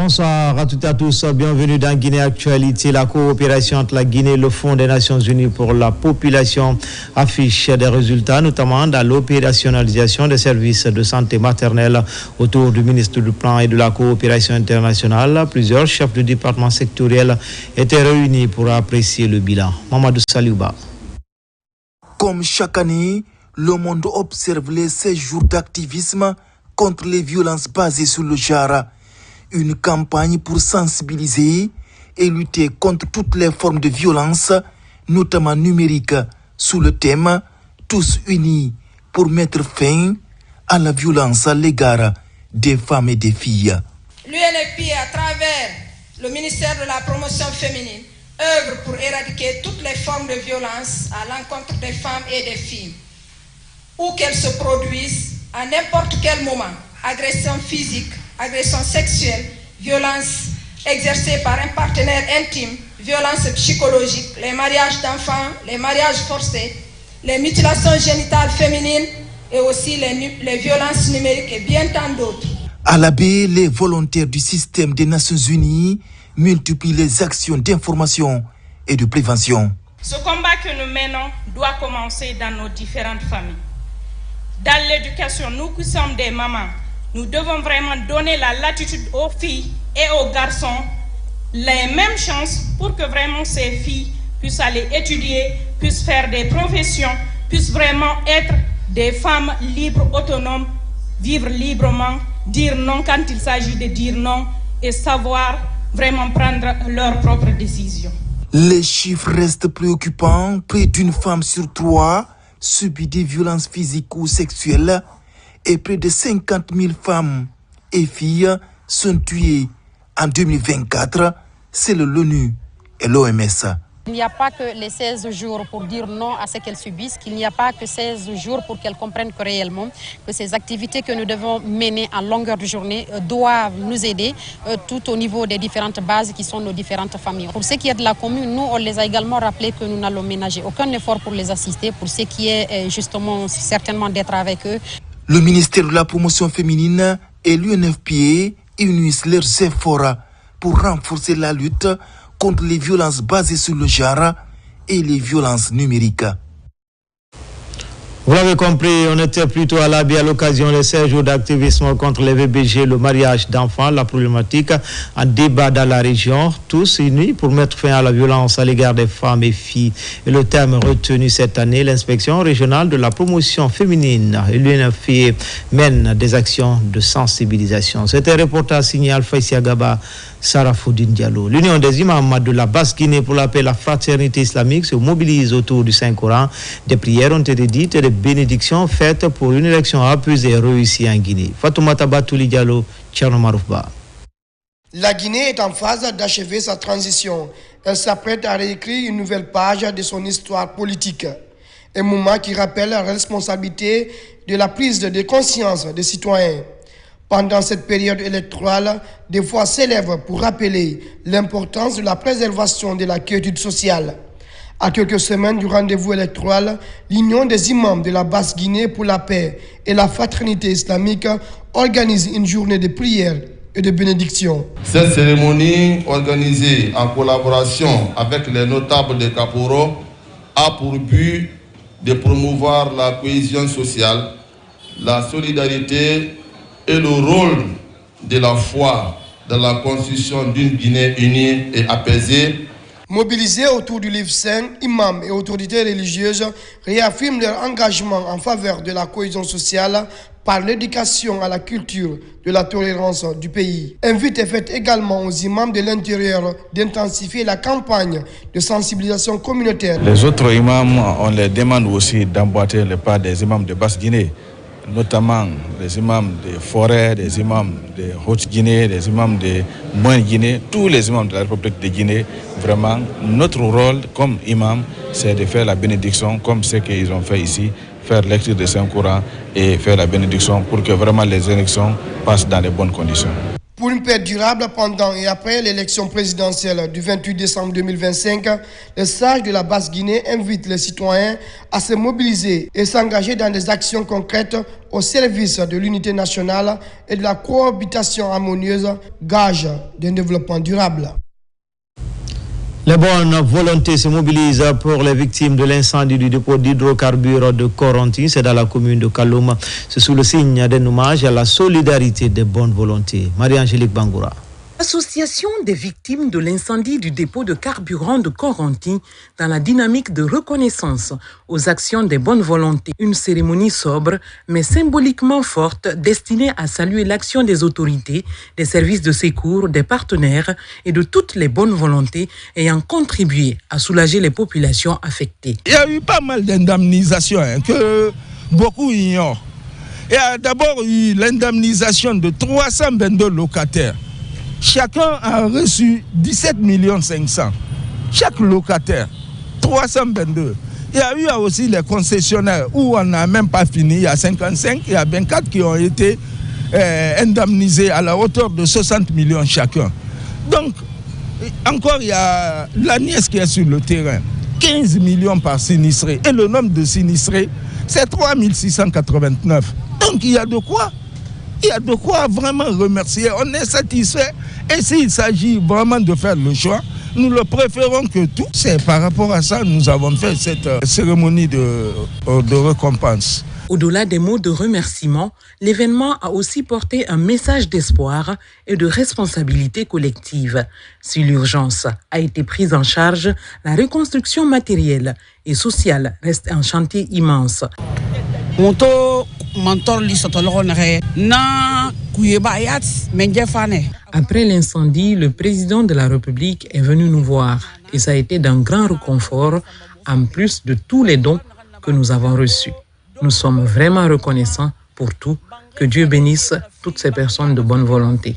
Bonsoir à toutes et à tous, bienvenue dans Guinée Actualité. La coopération entre la Guinée et le Fonds des Nations Unies pour la population affiche des résultats, notamment dans l'opérationnalisation des services de santé maternelle autour du ministre du Plan et de la coopération internationale. Plusieurs chefs de département sectoriels étaient réunis pour apprécier le bilan. Mamadou Saliouba. Comme chaque année, le monde observe les 16 jours d'activisme contre les violences basées sur le genre. Une campagne pour sensibiliser et lutter contre toutes les formes de violence, notamment numériques, sous le thème « Tous unis pour mettre fin à la violence à l'égard des femmes et des filles ». L'UNFPA, à travers le ministère de la Promotion féminine, œuvre pour éradiquer toutes les formes de violence à l'encontre des femmes et des filles, où qu'elles se produisent à n'importe quel moment. Agression physique, agression sexuelle, violence exercée par un partenaire intime, violence psychologique, les mariages d'enfants, les mariages forcés, les mutilations génitales féminines et aussi les violences numériques et bien tant d'autres. À la baie, les volontaires du système des Nations Unies multiplient les actions d'information et de prévention. Ce combat que nous menons doit commencer dans nos différentes familles. Dans l'éducation, nous qui sommes des mamans, nous devons vraiment donner la latitude aux filles et aux garçons les mêmes chances pour que vraiment ces filles puissent aller étudier, puissent faire des professions, puissent vraiment être des femmes libres, autonomes, vivre librement, dire non quand il s'agit de dire non et savoir vraiment prendre leurs propres décisions. Les chiffres restent préoccupants. Près d'une femme sur 3 subit des violences physiques ou sexuelles et près de 50 000 femmes et filles sont tuées en 2024, c'est l'ONU et l'OMS. Il n'y a pas que les 16 jours pour dire non à ce qu'elles subissent, qu'il n'y a pas que 16 jours pour qu'elles comprennent que réellement que ces activités que nous devons mener en longueur de journée doivent nous aider tout au niveau des différentes bases qui sont nos différentes familles. Pour ce qui est de la commune, nous, on les a également rappelé que nous n'allons ménager aucun effort pour les assister, pour ce qui est justement certainement d'être avec eux. Le ministère de la Promotion féminine et l'UNFPA unissent leurs efforts pour renforcer la lutte contre les violences basées sur le genre et les violences numériques. Vous l'avez compris, on était plutôt à l'habit à l'occasion des 16 jours d'activisme contre les VBG, le mariage d'enfants, la problématique en débat dans la région, tous unis pour mettre fin à la violence à l'égard des femmes et filles. Et le thème retenu cette année, l'inspection régionale de la promotion féminine et l'UNFPA mène des actions de sensibilisation. C'était un reportage signé Alpha Isiagaba, Sarafoudine Diallo. L'Union des imams de la Basse-Guinée pour la paix et la fraternité islamique se mobilise autour du Saint-Coran. Des prières ont été dites et des bénédictions faites pour une élection apaisée et réussie en Guinée. Fatoumata Batouli Diallo, Tcherno Maroufba. La Guinée est en phase d'achever sa transition. Elle s'apprête à réécrire une nouvelle page de son histoire politique. Un moment qui rappelle la responsabilité de la prise de conscience des citoyens. Pendant cette période électorale, des voix s'élèvent pour rappeler l'importance de la préservation de la quiétude sociale. À quelques semaines du rendez-vous électoral, l'Union des imams de la Basse-Guinée pour la paix et la fraternité islamique organise une journée de prière et de bénédiction. Cette cérémonie, organisée en collaboration avec les notables de Kaporo, a pour but de promouvoir la cohésion sociale, la solidarité et le rôle de la foi dans la construction d'une Guinée unie et apaisée. Mobilisés autour du livre saint, imams et autorités religieuses réaffirment leur engagement en faveur de la cohésion sociale par l'éducation à la culture de la tolérance du pays. Invite est faite également aux imams de l'intérieur d'intensifier la campagne de sensibilisation communautaire. Les autres imams, on les demande aussi d'emboîter le pas des imams de Basse-Guinée, notamment les imams de Forêt, des imams de Haute-Guinée, des imams de Moyenne-Guinée, tous les imams de la République de Guinée. Vraiment, notre rôle comme imam, c'est de faire la bénédiction comme ce qu'ils ont fait ici, faire lecture de Saint-Coran et faire la bénédiction pour que vraiment les élections passent dans les bonnes conditions. Pour une paix durable pendant et après l'élection présidentielle du 28 décembre 2025, les sages de la Basse-Guinée invitent les citoyens à se mobiliser et s'engager dans des actions concrètes au service de l'unité nationale et de la cohabitation harmonieuse, gage d'un développement durable. Les bonnes volontés se mobilisent pour les victimes de l'incendie du dépôt d'hydrocarbures de Coronti, c'est dans la commune de Kaloum. C'est sous le signe d'un hommage à la solidarité des bonnes volontés. Marie-Angélique Bangoura. Association des victimes de l'incendie du dépôt de carburant de Coronti dans la dynamique de reconnaissance aux actions des bonnes volontés. Une cérémonie sobre mais symboliquement forte destinée à saluer l'action des autorités, des services de secours, des partenaires et de toutes les bonnes volontés ayant contribué à soulager les populations affectées. Il y a eu pas mal d'indemnisations que beaucoup ignorent. Il y a d'abord eu l'indemnisation de 322 locataires. Chacun a reçu 17 500 000. Chaque locataire, 322. Il y a eu aussi les concessionnaires où on n'a même pas fini. Il y a 55, il y a 24 qui ont été indemnisés à la hauteur de 60 millions chacun. Donc, encore il y a l'ANIES qui est sur le terrain. 15 millions par sinistré. Et le nombre de sinistrés, c'est 3 689. Donc il y a de quoi. Il y a de quoi vraiment remercier. On est satisfait. Et s'il s'agit vraiment de faire le choix, nous le préférons que tout. C'est par rapport à ça que nous avons fait cette cérémonie de récompense. Au-delà des mots de remerciement, l'événement a aussi porté un message d'espoir et de responsabilité collective. Si l'urgence a été prise en charge, la reconstruction matérielle et sociale reste un chantier immense. Après l'incendie, le président de la République est venu nous voir et ça a été d'un grand réconfort en plus de tous les dons que nous avons reçus. Nous sommes vraiment reconnaissants pour tout. Que Dieu bénisse toutes ces personnes de bonne volonté.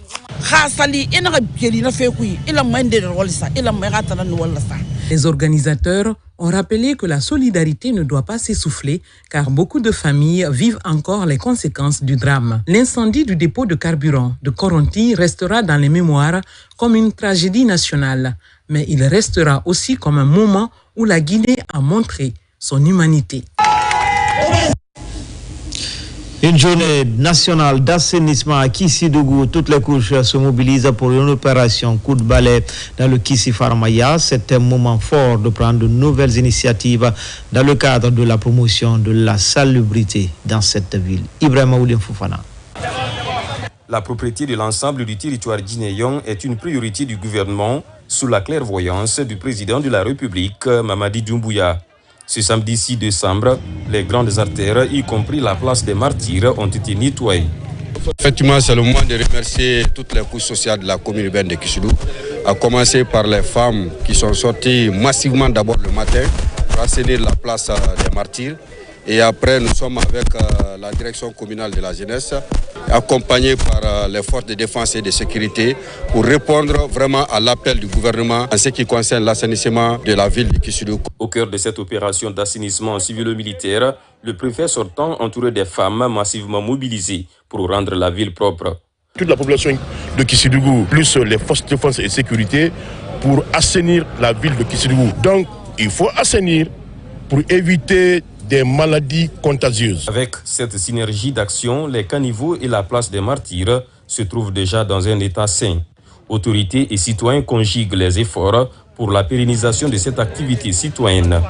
Les organisateurs ont rappelé que la solidarité ne doit pas s'essouffler car beaucoup de familles vivent encore les conséquences du drame. L'incendie du dépôt de carburant de Coronti restera dans les mémoires comme une tragédie nationale, mais il restera aussi comme un moment où la Guinée a montré son humanité. Une journée nationale d'assainissement à Kissidougou. Toutes les couches se mobilisent pour une opération coup de balai dans le Kissi Farmaya. C'est un moment fort de prendre de nouvelles initiatives dans le cadre de la promotion de la salubrité dans cette ville. Ibrahima Oulim Foufana. La propriété de l'ensemble du territoire guinéen est une priorité du gouvernement sous la clairvoyance du président de la République, Mamadi Doumbouya. Ce samedi 6 décembre, les grandes artères, y compris la place des Martyrs, ont été nettoyées. Effectivement, c'est le moment de remercier toutes les couches sociales de la commune urbaine de Kissidou, à commencer par les femmes qui sont sorties massivement d'abord le matin pour assainir la place des Martyrs. Et après, nous sommes avec la direction communale de la jeunesse, accompagnés par les forces de défense et de sécurité pour répondre vraiment à l'appel du gouvernement en ce qui concerne l'assainissement de la ville de Kissidou. Au cœur de cette opération d'assainissement civilo-militaire, le préfet sortant entouré des femmes massivement mobilisées pour rendre la ville propre. Toute la population de Kissidougou, plus les forces de défense et de sécurité pour assainir la ville de Kissidougou. Donc, il faut assainir pour éviter des maladies contagieuses. Avec cette synergie d'action, les caniveaux et la place des Martyrs se trouvent déjà dans un état sain. Autorités et citoyens conjuguent les efforts pour la pérennisation de cette activité citoyenne.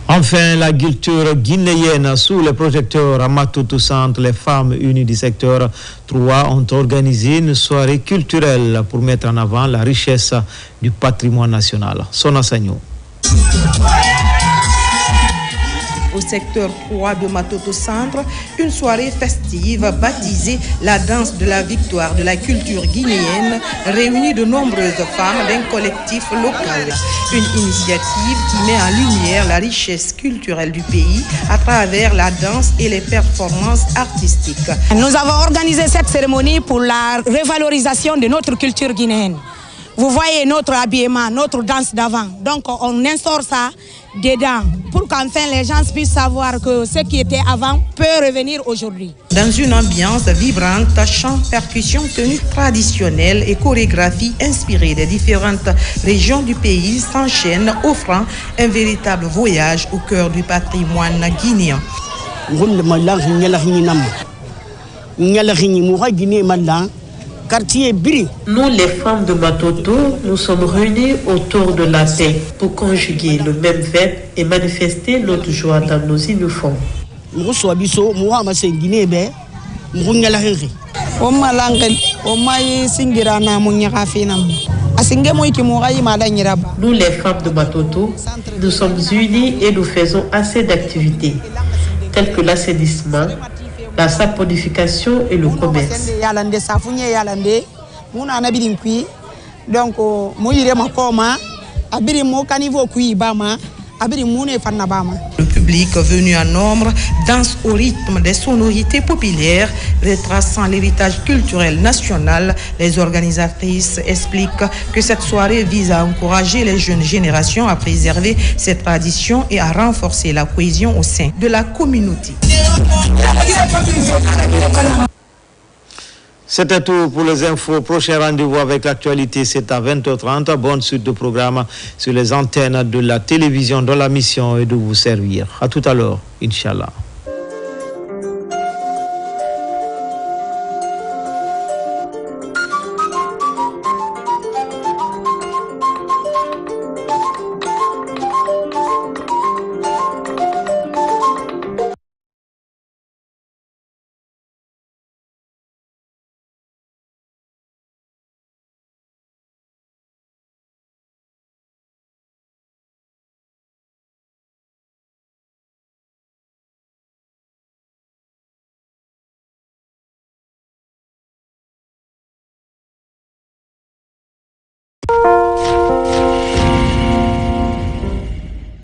Enfin, la culture guinéenne sous les projecteurs à Matoto Centre, les femmes unies du secteur 3 ont organisé une soirée culturelle pour mettre en avant la richesse du patrimoine national. Sona Sagno. Au secteur 3 de Matoto Centre, une soirée festive baptisée la danse de la victoire de la culture guinéenne réunit de nombreuses femmes d'un collectif local. Une initiative qui met en lumière la richesse culturelle du pays à travers la danse et les performances artistiques. Nous avons organisé cette cérémonie pour la revalorisation de notre culture guinéenne. Vous voyez notre habillement, notre danse d'avant. Donc on instaure ça dedans pour qu'enfin les gens puissent savoir que ce qui était avant peut revenir aujourd'hui. Dans une ambiance vibrante, chants, percussions, tenues traditionnelles et chorégraphies inspirées des différentes régions du pays s'enchaînent, offrant un véritable voyage au cœur du patrimoine guinéen. Nous, les femmes de Matoto, nous sommes réunis autour de la paix pour conjuguer le même verbe et manifester notre joie dans nos uniformes. Nous, les femmes de Matoto, nous sommes unis et nous faisons assez d'activités, telles que l'assainissement, la saponification et le commerce. Le public venu en nombre danse au rythme des sonorités populaires, retraçant l'héritage culturel national. Les organisatrices expliquent que cette soirée vise à encourager les jeunes générations à préserver ces traditions et à renforcer la cohésion au sein de la communauté. C'était tout pour les infos. Prochain rendez-vous avec l'actualité, c'est à 20h30. Bonne suite de programme sur les antennes de la télévision dont la mission est de vous servir. À tout à l'heure, Inch'Allah.